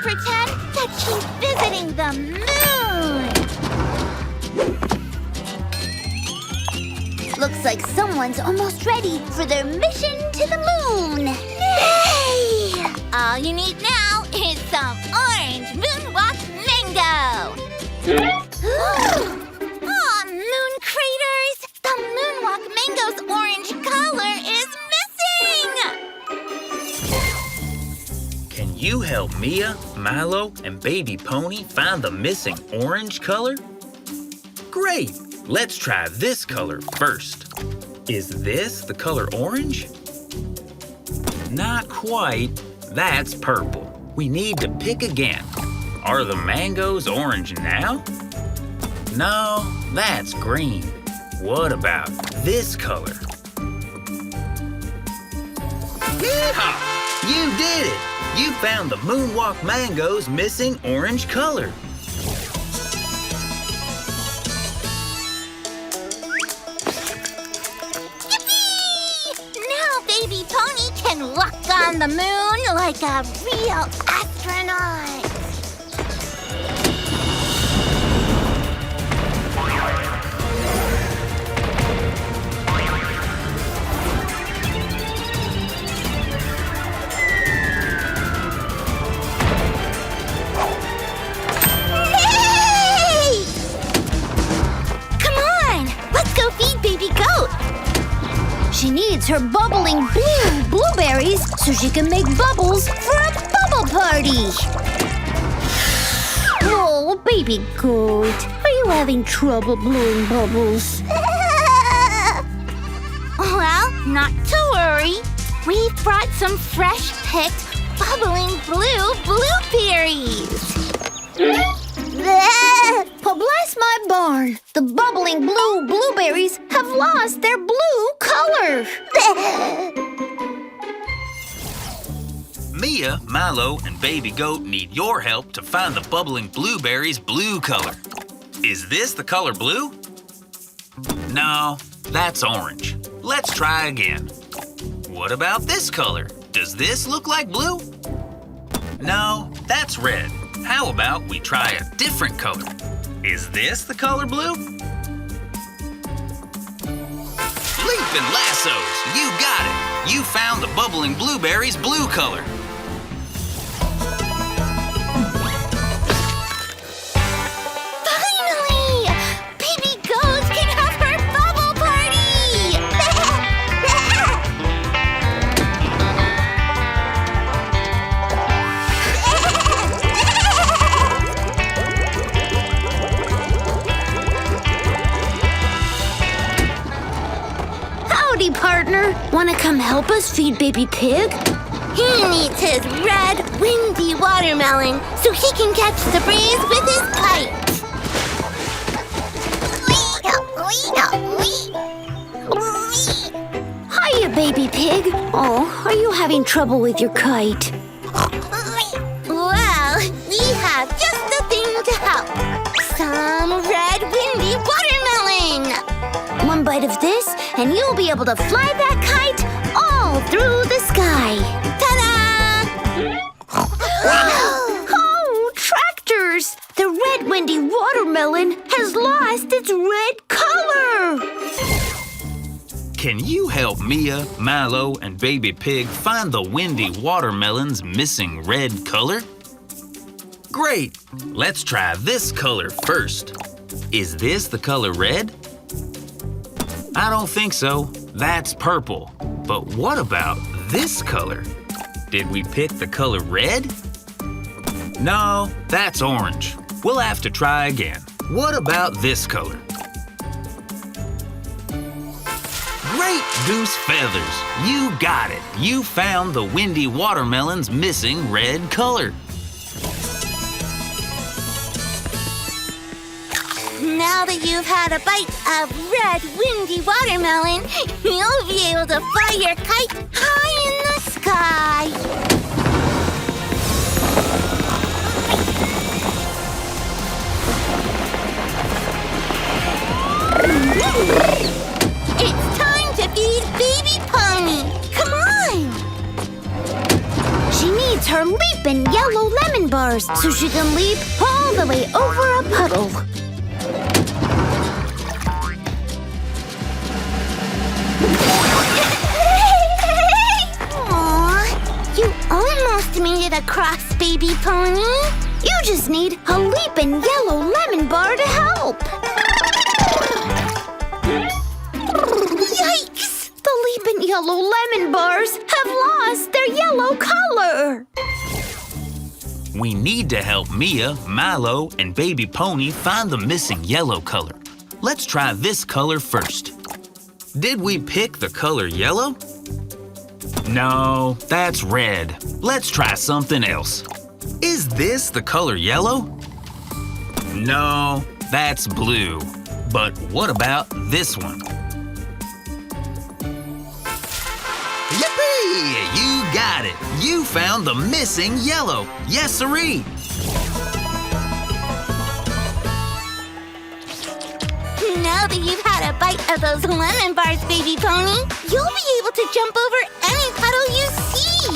pretend that she's visiting the moon. Looks like someone's almost ready for their mission to the moon. Yay! All you need now is some orange Moonwalk Mango. Aw, moon craters! The Moonwalk Mango's orange color is missing! Can you help Mia, Milo, and Baby Pony find the missing orange color? Great! Let's try this color first. Is this the color orange? Not quite. That's purple. We need to pick again. Are the mangoes orange now? No, that's green. What about this color? Yeehaw! You did it! You found the Moonwalk Mango's missing orange color. Baby Pony can walk on the moon like a real astronaut. Hey! Come on, let's go feed Baby Goat. She needs her bubbling blue blueberries so she can make bubbles for a bubble party. Oh, Baby Goat, are you having trouble blowing bubbles? Well, not to worry. We've brought some fresh picked bubbling blue blueberries. Bless my barn! The bubbling blue blueberries have lost their blue color! Mia, Milo, and Baby Goat need your help to find the bubbling blueberries' blue color. Is this the color blue? No, that's orange. Let's try again. What about this color? Does this look like blue? No, that's red. How about we try a different color? Is this the color blue? Leaping lassos! You got it! You found the bubbling blueberries' blue color. Finally! Baby Goat can have her bubble party! Howdy, partner. Wanna come help us feed Baby Pig? He needs his red, windy watermelon so he can catch the breeze with his kite. Hiya, Baby Pig. Oh, are you having trouble with your kite? Well, we have just the thing to help. Some red, windy watermelon. One bite of this, and you'll be able to fly that kite all through the sky. Ta-da! Oh, tractors! The red, windy watermelon has lost its red color. Can you help Mia, Milo, and Baby Pig find the windy watermelon's missing red color? Great! Let's try this color first. Is this the color red? I don't think so. That's purple. But what about this color? Did we pick the color red? No, that's orange. We'll have to try again. What about this color? Great goose feathers! You got it! You found the windy watermelon's missing red color. Now that you've had a bite of red, windy watermelon, you'll be able to fly your kite high in the sky. It's time to feed Baby Pony. Come on! She needs her leap leap in yellow lemon bars so she can leap all the way over a puddle. Aw, you almost made it across, baby pony. You just need a leap in yellow lemon bar to help. Yikes! The leap in yellow lemon bars have lost their yellow color. We need to help Mia, Milo, and Baby Pony find the missing yellow color. Let's try this color first. Did we pick the color yellow? No, that's red. Let's try something else. Is this the color yellow? No, that's blue. But what about this one? Yippee! You got it! You found the missing yellow! Yes, sirree! Now that you've had a bite of those lemon bars, baby pony, you'll be able to jump over any puddle you see.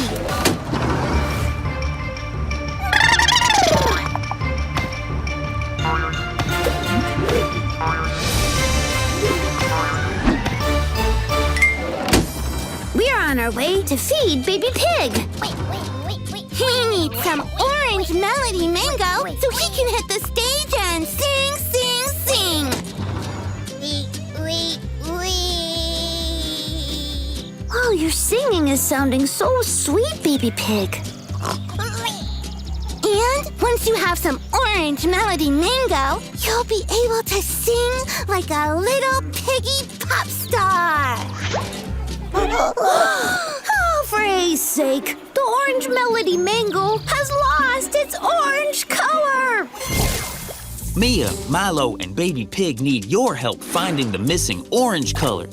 We're on our way to feed Baby Pig. Wait. He needs some orange melody mango so he can hit the stage and sing. Oh, your singing is sounding so sweet, Baby Pig. And once you have some orange melody mango, you'll be able to sing like a little piggy pop star. Oh, for A's sake, the orange melody mango has lost its orange color. Mia, Milo, and Baby Pig need your help finding the missing orange color.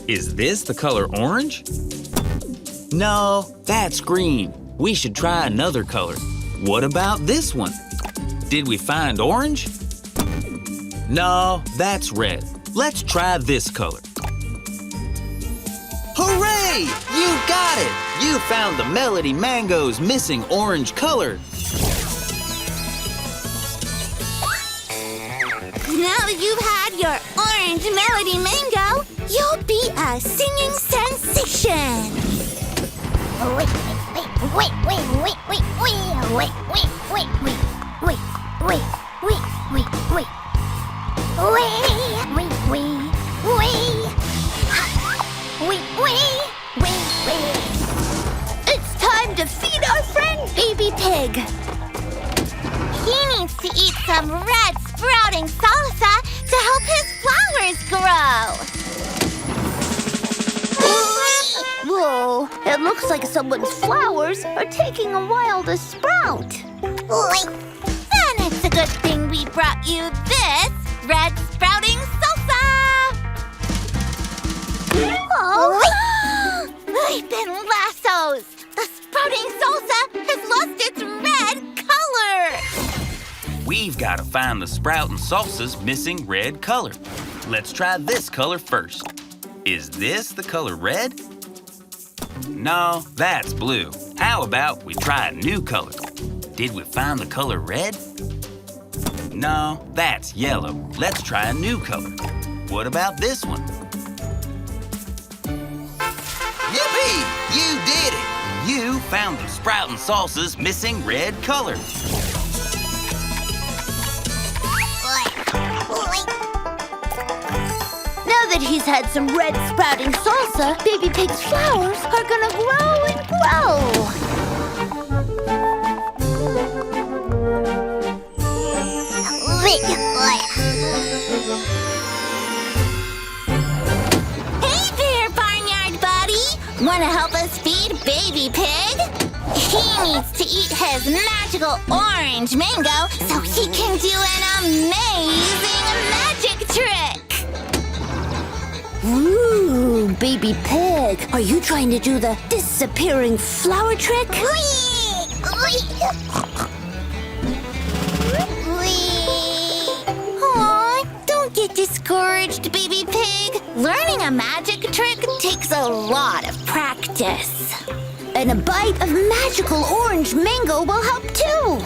Is this the color orange? No, that's green. We should try another color. What about this one? Did we find orange? No, that's red. Let's try this color. Hooray! You got it! You found the Melody Mango's missing orange color. Now that you've had your orange melody mango, you'll be a singing sensation. Wait. It's time to feed our friend Baby Pig. He needs to eat some red sprouting salsa to help his flowers grow. Whoa, it looks like someone's flowers are taking a while to sprout. Then it's a good thing we brought you this red sprouting salsa. Oh, they've been lassos. The sprouting salsa has lost its red color. We've got to find the Sproutin' Salsa's missing red color. Let's try this color first. Is this the color red? No, that's blue. How about we try a new color? Did we find the color red? No, that's yellow. Let's try a new color. What about this one? Yippee! You did it! You found the Sproutin' Salsa's missing red color. Now that he's had some red sprouting salsa, Baby Pig's flowers are gonna grow and grow. Hey there, Barnyard Buddy! Wanna help us feed Baby Pig? He needs to eat his magical orange mango so he can do an amazing magic trick! Ooh, Baby Pig, are you trying to do the disappearing flower trick? Aw, don't get discouraged, Baby Pig. Learning a magic trick takes a lot of practice. And a bite of magical orange mango will help too.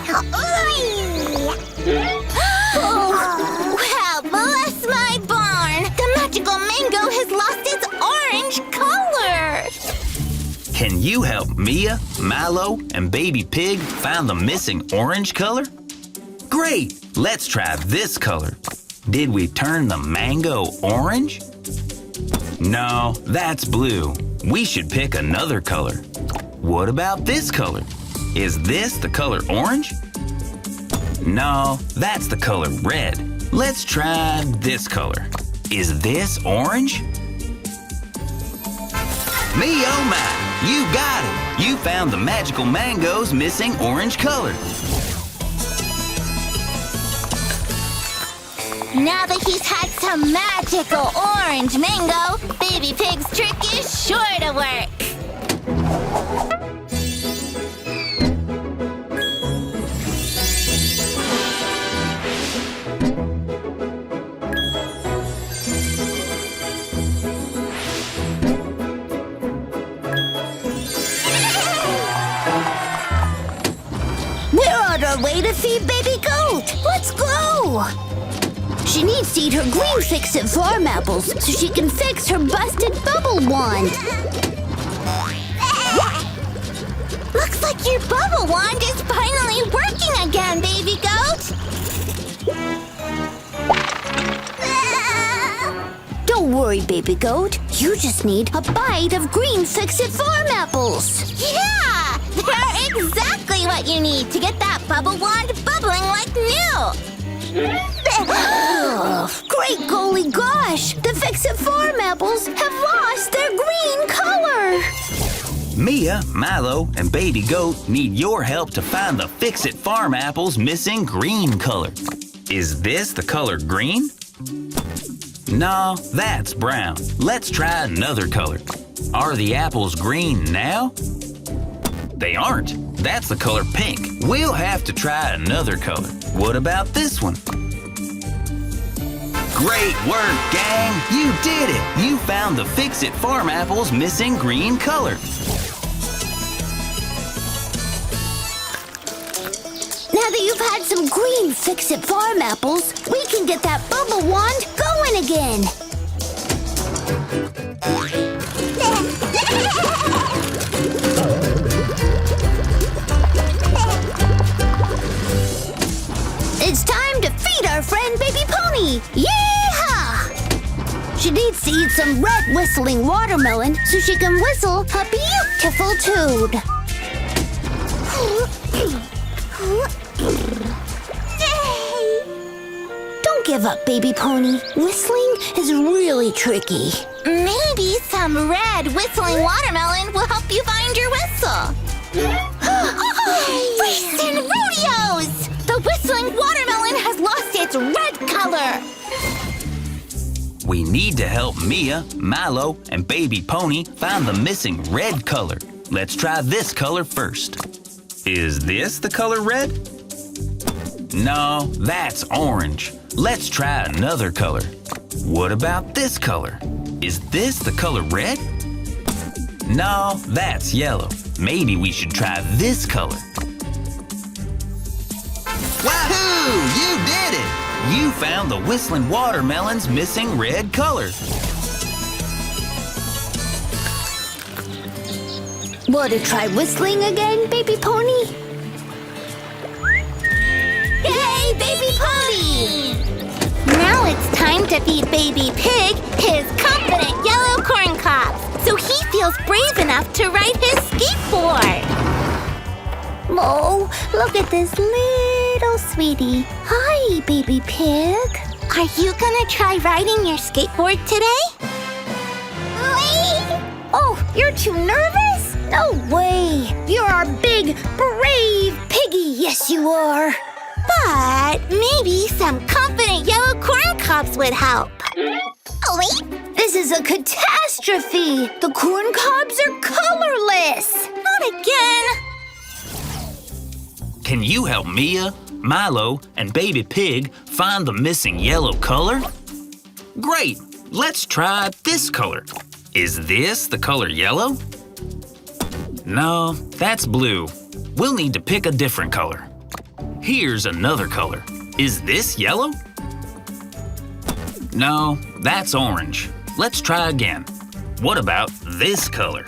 Wow, bless my barn! The magical mango has lost its orange color! Can you help Mia, Milo, and Baby Pig find the missing orange color? Great! Let's try this color. Did we turn the mango orange? No, that's blue. We should pick another color. What about this color? Is this the color orange? No, that's the color red. Let's try this color. Is this orange? Me oh my, you got it! You found the magical mango's missing orange color. Now that he's had some magical orange mango, Baby Pig's trick is sure to work. We're on our way to feed Baby Goat. Let's go! She needs to eat her green fix-it farm apples so she can fix her busted bubble wand. Looks like your bubble wand is finally working again, Baby Goat. Don't worry, Baby Goat. You just need a bite of green fix-it farm apples. Yeah! They're exactly what you need to get that bubble wand bubbling like new. Great golly gosh! The fix-it farm apples have lost their green color! Mia, Milo, and Baby Goat need your help to find the Fix-It Farm apple's missing green color. Is this the color green? No, that's brown. Let's try another color. Are the apples green now? They aren't. That's the color pink. We'll have to try another color. What about this one? Great work, gang! You did it! You found the Fix-It Farm apple's missing green color. Now that you've had some green Fix-It Farm apples, we can get that bubble wand going again. It's time to feed our friend Baby Pony! Yeehaw! She needs to eat some red whistling watermelon so she can whistle a beautiful tune. Don't give up, Baby Pony. Whistling is really tricky. Maybe some red whistling watermelon will help you find your whistle. Race and rodeos! The whistling watermelon has lost its red color. We need to help Mia, Milo, and Baby Pony find the missing red color. Let's try this color first. Is this the color red? No, that's orange. Let's try another color. What about this color? Is this the color red? No, that's yellow. Maybe we should try this color. Wahoo! You did it! You found the whistling watermelon's missing red color. Want to try whistling again, Baby Pony? Yay, Baby Pony! Now it's time to feed Baby Pig his confident yellow corn cobs so he feels brave enough to ride his skateboard. Oh, look at this little sweetie. Hi, Baby Pig. Are you gonna try riding your skateboard today? Oh, you're too nervous? No way! You're our big, brave piggy, yes you are! But maybe some confident yellow corn cobs would help. This is a catastrophe! The corn cobs are colorless! Not again! Can you help Mia, Milo, and Baby Pig find the missing yellow color? Great! Let's try this color. Is this the color yellow? No, that's blue. We'll need to pick a different color. Here's another color. Is this yellow? No, that's orange. Let's try again. What about this color?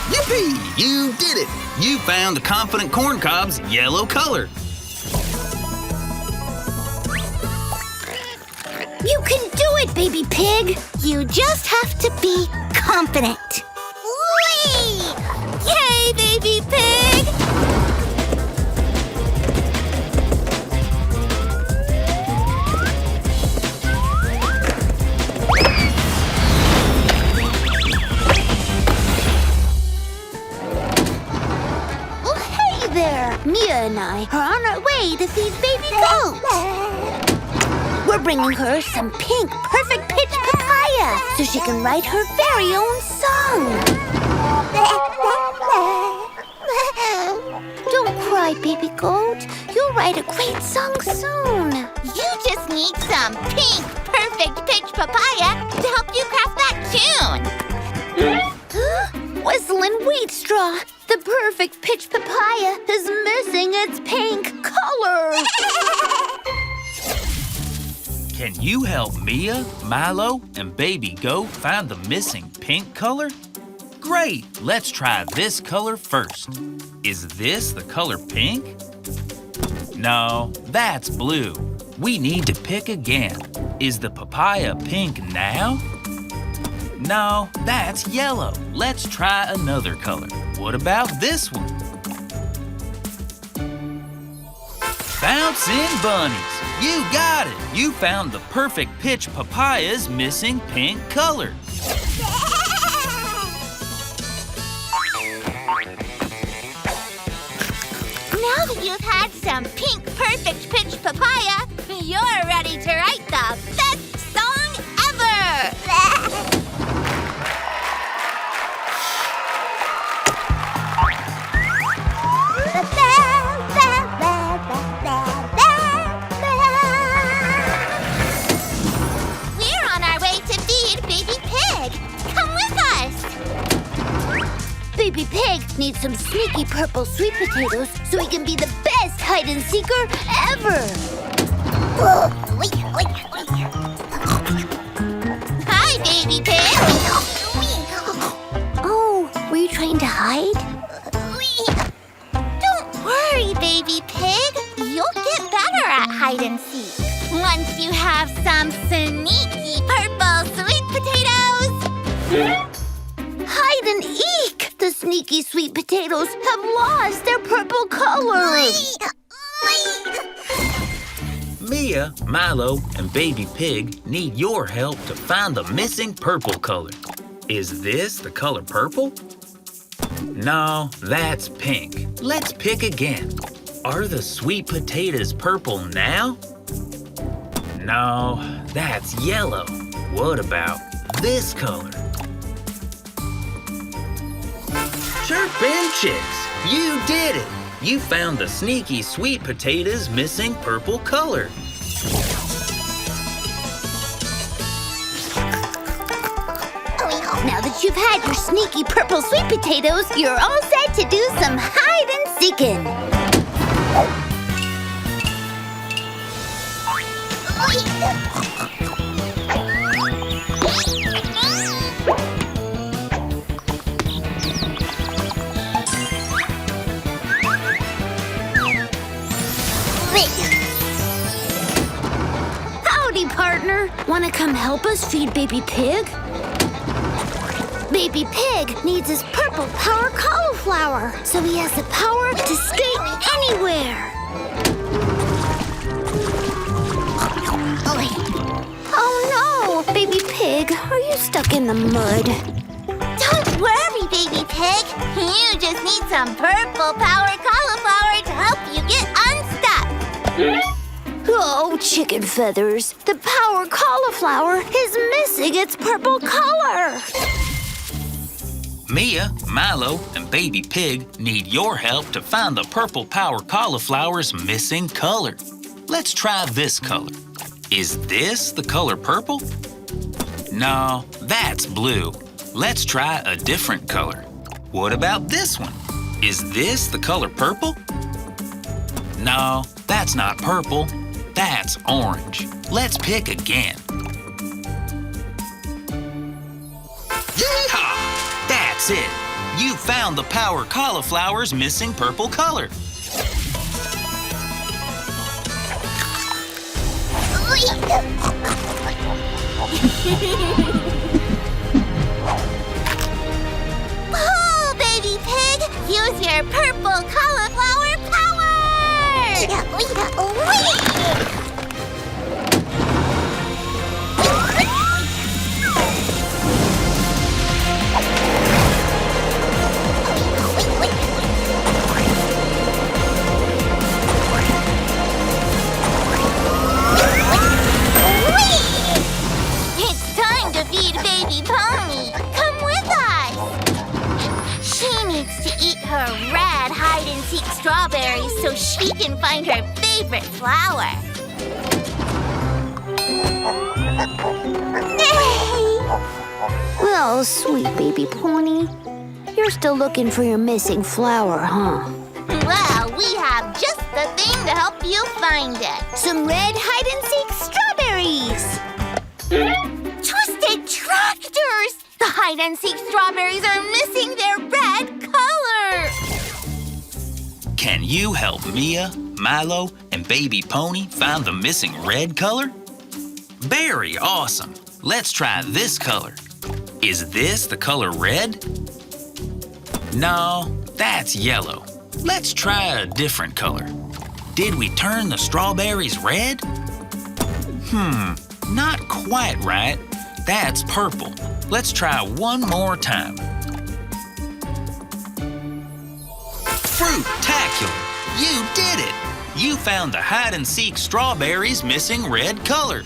Yippee! You did it! You found the Confident Corncob's yellow color. You can do it, baby pig! You just have to be confident. Whee! Yay, baby pig! Mia and I are on our way to feed baby goat. We're bringing her some pink perfect pitch papaya so she can write her very own song. Don't cry, baby goat. You'll write a great song soon. You just need some pink perfect pitch papaya to help you craft that tune. Whistling wheat straw. The perfect pitch papaya is missing its pink color. Can you help Mia, Milo, and Baby Goat find the missing pink color? Great! Let's try this color first. Is this the color pink? No, that's blue. We need to pick again. Is the papaya pink now? No, that's yellow. Let's try another color. What about this one? Bouncing bunnies. You got it. You found the perfect pitch papaya's missing pink color. Now that you've had some pink perfect pitch papaya, you're ready to write the best song ever! We're on our way to feed Baby Pig. Come with us. Baby Pig needs some sneaky purple sweet potatoes so he can be the best hide-and-seeker ever. Hi, Baby Pig. Oh, were you trying to hide? Don't worry, Baby Pig. You'll get better at hide-and-seek once you have some sneaky purple sweet potatoes. Hide and eek! The sneaky sweet potatoes have lost their purple color. Mia, Milo, and Baby Pig need your help to find the missing purple color. Is this the color purple? No, that's pink. Let's pick again. Are the sweet potatoes purple now? No, that's yellow. What about this color? Chirpin' Chicks, you did it! You found the sneaky sweet potatoes missing purple color. Now that you've had your sneaky purple sweet potatoes, you're all set to do some hide-and-seeking. Howdy, partner. Wanna come help us feed Baby Pig? Baby Pig needs his purple power cauliflower, so he has the power to skate anywhere. Oh no! Baby Pig, are you stuck in the mud? Don't worry, Baby Pig. You just need some purple power cauliflower to help you get unstuck. Oh, chicken feathers. The power cauliflower is missing its purple color. Mia, Milo, and Baby Pig need your help to find the purple power cauliflower's missing color. Let's try this color. Is this the color purple? No, that's blue. Let's try a different color. What about this one? Is this the color purple? No, that's not purple. That's orange. Let's pick again. Yeehaw! That's it. You found the power cauliflower's missing purple color. Pull, baby pig! Use your purple cauliflower power! It's time to feed baby pony. Come with us. She needs to eat her red hide-and-seek strawberries so she can find her favorite flower. Oh, sweet baby pony. You're still looking for your missing flower, huh? Well, we have just the thing to help you find it. Some red hide-and-seek strawberries! Twisted tractors! The hide-and-seek strawberries are missing their red color! Can you help Mia, Milo, and Baby Pony find the missing red color? Very awesome. Let's try this color. Is this the color red? No, that's yellow. Let's try a different color. Did we turn the strawberries red? Not quite right. That's purple. Let's try one more time. Fruit-tacular! You did it! You found the hide-and-seek strawberries' missing red color.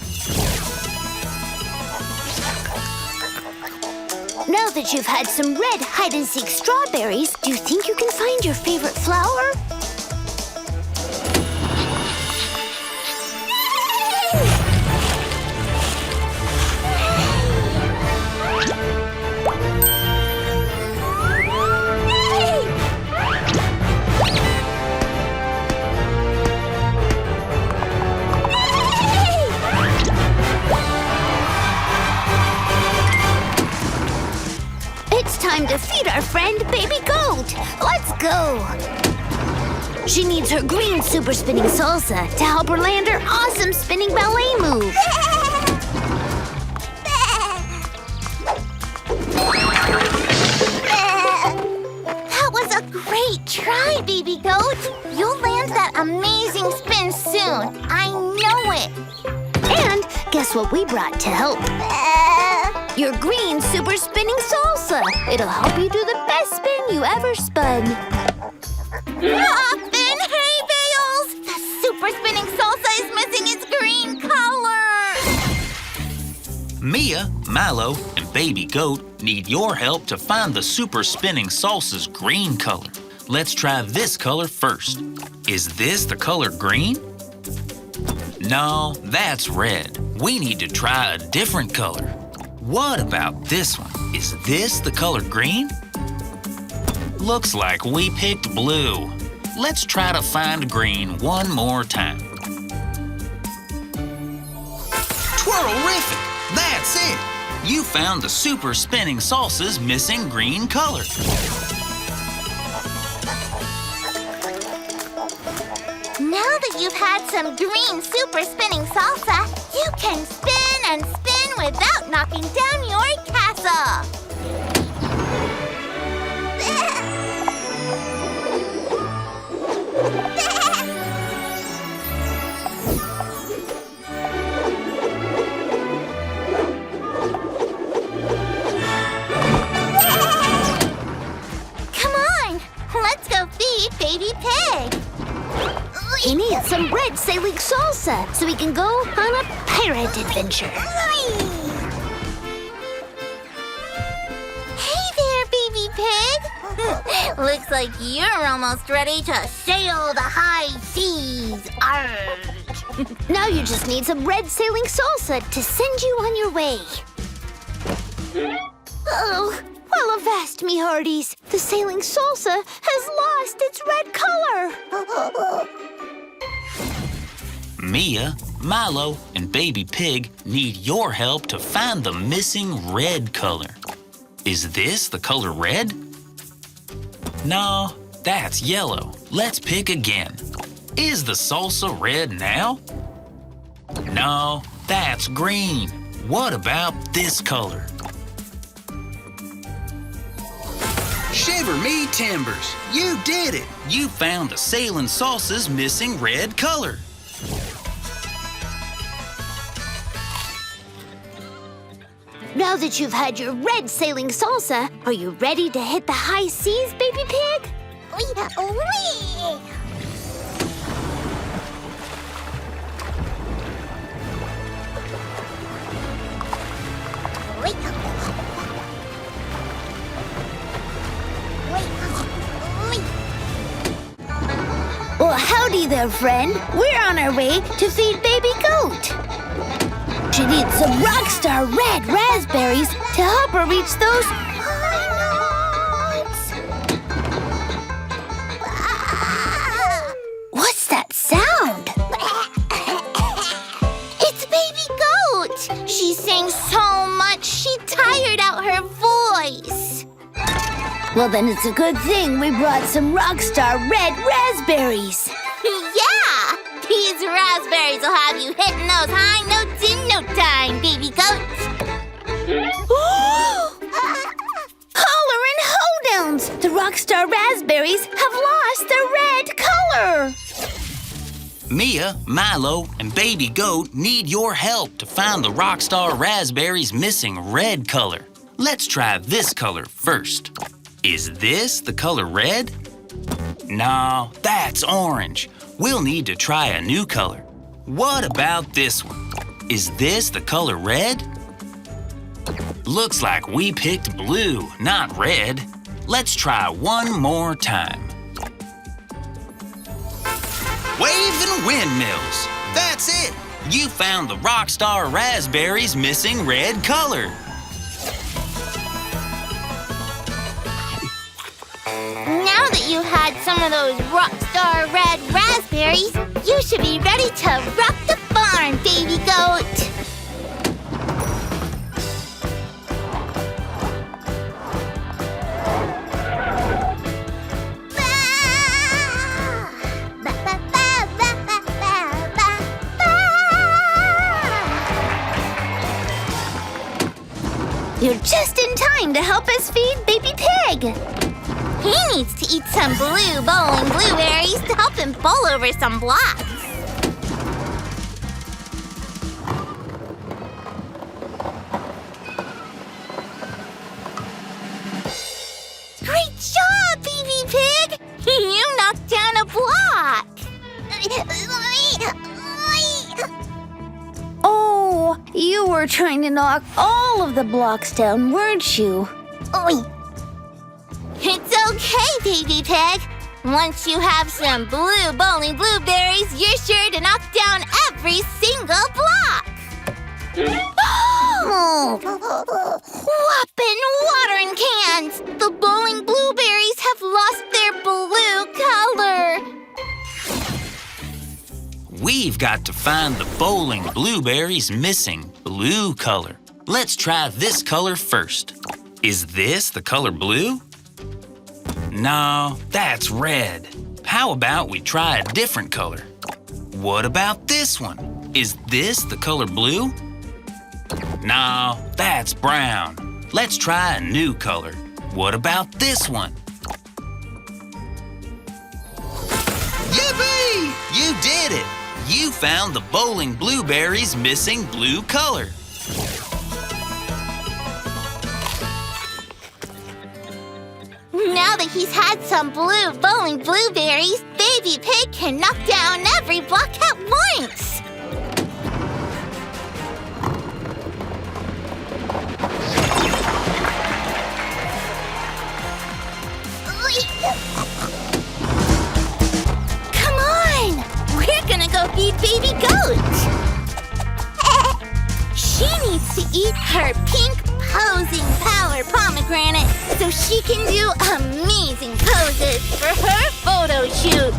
Now that you've had some red hide-and-seek strawberries, do you think you can find your favorite flower? Time to feed our friend Baby Goat. Let's go. She needs her green super spinning salsa to help her land her awesome spinning ballet move. That was a great try, Baby Goat. You'll land that amazing spin soon. I know it. And guess what we brought to help? Your green super spinning salsa. It'll help you do the best spin you ever spun. Muffin hay bales! The super spinning salsa is missing its green color! Mia, Milo, and Baby Goat need your help to find the super spinning salsa's green color. Let's try this color first. Is this the color green? No, that's red. We need to try a different color. What about this one? Is this the color green? Looks like we picked blue. Let's try to find green one more time. Twirlerific! That's it! You found the super spinning salsa's missing green color. Now that you've had some green super spinning salsa, you can spin and spin without knocking down your castle. Come on, let's go feed Baby Pig. He needs some red sailing salsa so he can go on a pirate adventure. Hey there, Baby Pig. Looks like you're almost ready to sail the high seas. Arr. Now you just need some red sailing salsa to send you on your way. Oh, Well, avast me hearties. The Sailing Salsa has lost its red color. Mia, Milo, and Baby Pig need your help to find the missing red color. Is this the color red? No, that's yellow. Let's pick again. Is the salsa red now? No, that's green. What about this color? Shiver me timbers! You did it! You found the Sailing Salsa's missing red color. Now that you've had your red Sailing Salsa, are you ready to hit the high seas, Baby Pig? Well, howdy there, friend. We're on our way to feed Baby Goat. She needs some Rockstar Red Raspberries to help her reach those high notes. What's that sound? It's Baby Goat! She sang so much, she tired out her voice. Well, then it's a good thing we brought some Rockstar Red Raspberries. Yeah! These raspberries will have you hitting those high notes in no time, Baby Goat. Holler and hoedowns! The Rockstar Raspberries have lost their red color. Mia, Milo, and Baby Goat need your help to find the Rockstar Raspberry's missing red color. Let's try this color first. Is this the color red? No, that's orange. We'll need to try a new color. What about this one? Is this the color red? Looks like we picked blue, not red. Let's try one more time. Waving windmills. That's it. You found the Rockstar Raspberry's missing red color. Now that you've had some of those Rockstar Red Raspberries, you should be ready to rock the barn, Baby Goat. You're just in time to help us feed Baby Pig. He needs to eat some blue bowling blueberries to help him bowl over some blocks. Great job, Baby Pig! You knocked down a block! Oh, you were trying to knock all of the blocks down, weren't you? It's okay, Baby Pig. Once you have some blue bowling blueberries, you're sure to knock down every single block. Whopping watering cans! The bowling blueberries have lost their blue color. We've got to find the bowling blueberry's missing blue color. Let's try this color first. Is this the color blue? No, that's red. How about we try a different color? What about this one? Is this the color blue? No, that's brown. Let's try a new color. What about this one? Yippee! You did it! You found the bowling blueberry's missing blue color. Now that he's had some blue bowling blueberries, Baby Pig can knock down every block at once. Come on! We're gonna go feed Baby Goat. She needs to eat her pink posing power pomegranate so she can do amazing poses for her photo shoot.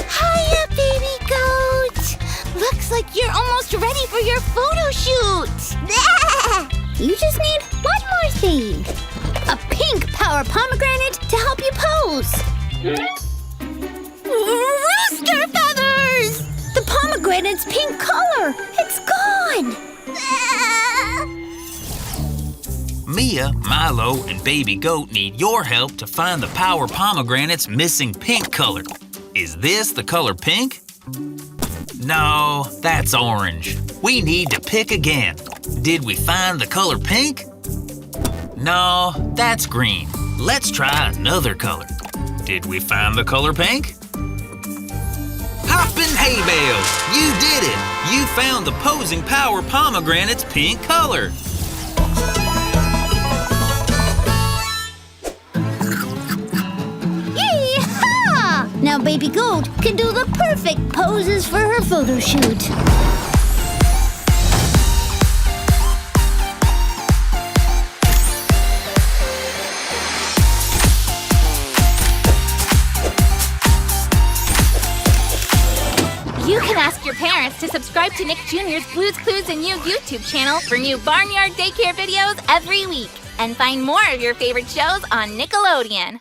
Hiya, baby goat. Looks like you're almost ready for your photo shoot. You just need one more thing. A pink power pomegranate to help you pose. Rooster feathers! The pomegranate's pink color. It's gone. Mia, Milo, and Baby Goat need your help to find the power pomegranate's missing pink color. Is this the color pink? No, that's orange. We need to pick again. Did we find the color pink? No, that's green. Let's try another color. Did we find the color pink? Hoppin' hay bales! You did it! You found the posing power pomegranate's pink color. Yee-haw! Now Baby Goat can do the perfect poses for her photo shoot. You can ask your parents to subscribe to Nick Jr.'s Blues Clues and You YouTube channel for new Barnyard Daycare videos every week. And find more of your favorite shows on Nickelodeon.